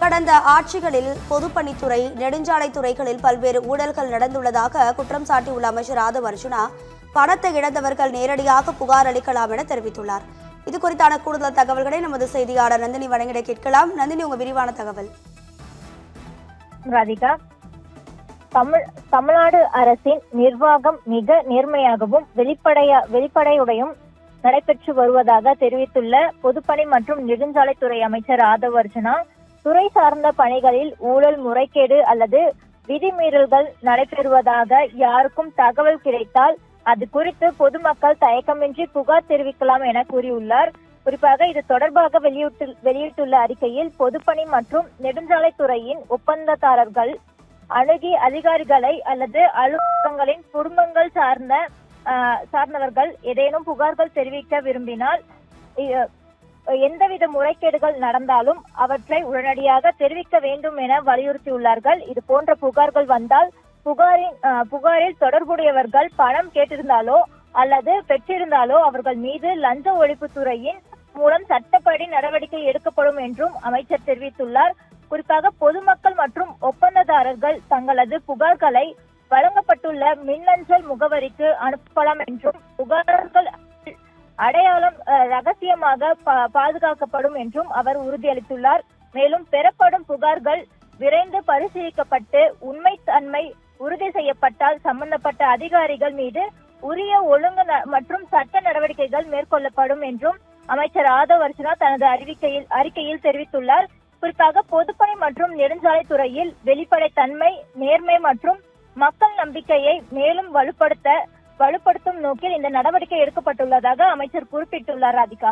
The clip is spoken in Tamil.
கடந்த ஆட்சிகளில் பொதுப்பணித்துறை, நெடுஞ்சாலைத்துறைகளில் பல்வேறு ஊழல்கள் நடந்துள்ளதாக குற்றம் சாட்டியுள்ள அமைச்சர் ஆதவ் அர்ஜுனா, பணத்தை இழந்தவர்கள் நேரடியாக புகார் அளிக்கலாம் என தெரிவித்துள்ளார். இது குறித்தான கூடுதல் தகவல்களை நமது செய்தியாளர் நந்தினி வழங்கிட கேட்கலாம். நந்தினி, உங்க விரிவான தகவல். ராதிகா, தமிழ்நாடு அரசின் நிர்வாகம் மிக நேர்மையாகவும் வெளிப்படையுடையும் நடைபெற்று வருவதாக தெரிவித்துள்ள பொதுப்பணி மற்றும் நெடுஞ்சாலைத்துறை அமைச்சர் ஆதவ் அர்ஜுனா, துறை சார்ந்த பணிகளில் ஊழல், முறைகேடு அல்லது விதிமீறல்கள் நடைபெறுவதாக யாருக்கும் தகவல் கிடைத்தால் அது குறித்து பொதுமக்கள் தயக்கமின்றி புகார் தெரிவிக்கலாம் என கூறியுள்ளார். குறிப்பாக இது தொடர்பாக வெளியிட்டுள்ள அறிக்கையில், பொதுப்பணி மற்றும் நெடுஞ்சாலைத்துறையின் ஒப்பந்ததாரர்கள் அணுகி அதிகாரிகளை அல்லது அலுவலகங்களின் குடும்பங்கள் சார்ந்தவர்கள் ஏதேனும் புகார்கள் தெரிவிக்க விரும்பினால், எந்தவித முறைகேடுகள் நடந்தாலும் அவற்றை உடனடியாக தெரிவிக்க வேண்டும் என வலியுறுத்தியுள்ளார்கள். இது போன்ற புகார்கள் வந்தால் புகாரில் தொடர்புடையவர்கள் பணம் கேட்டிருந்தாலோ அல்லது பெற்றிருந்தாலோ அவர்கள் மீது லஞ்ச ஒழிப்புத்துறையின் மூலம் சட்டப்படி நடவடிக்கை எடுக்கப்படும் என்றும் அமைச்சர் தெரிவித்துள்ளார். குறிப்பாக பொதுமக்கள் மற்றும் ஒப்பந்ததாரர்கள் தங்களது புகார்களை வழங்கப்பட்டுள்ள மின்னஞ்சல் முகவரிக்கு அனுப்பலாம் என்றும், புகார்கள் அடையாளம் ரகசியமாக பாதுகாக்கப்படும் என்றும் அவர் உறுதியளித்துள்ளார். மேலும் பெறப்படும் புகார்கள் விரைந்து பரிசீலிக்கப்பட்டு உண்மைத்தன்மை உறுதி செய்யப்பட்டால் சம்பந்தப்பட்ட அதிகாரிகள் மீது உரிய ஒழுங்கு மற்றும் சட்ட நடவடிக்கைகள் மேற்கொள்ளப்படும் என்றும் அமைச்சர் ஆதவ் அர்ஜுனா தனது அறிக்கையில் தெரிவித்துள்ளார். குறிப்பாக பொதுப்பணி மற்றும் நெடுஞ்சாலைத்துறையில் வெளிப்படைத்தன்மை, நேர்மை மற்றும் மக்கள் நம்பிக்கையை மேலும் வலுப்படுத்தும் நோக்கில் இந்த நடவடிக்கை எடுக்கப்பட்டுள்ளதாக அமைச்சர் குறிப்பிட்டுள்ளார். ராதிகா.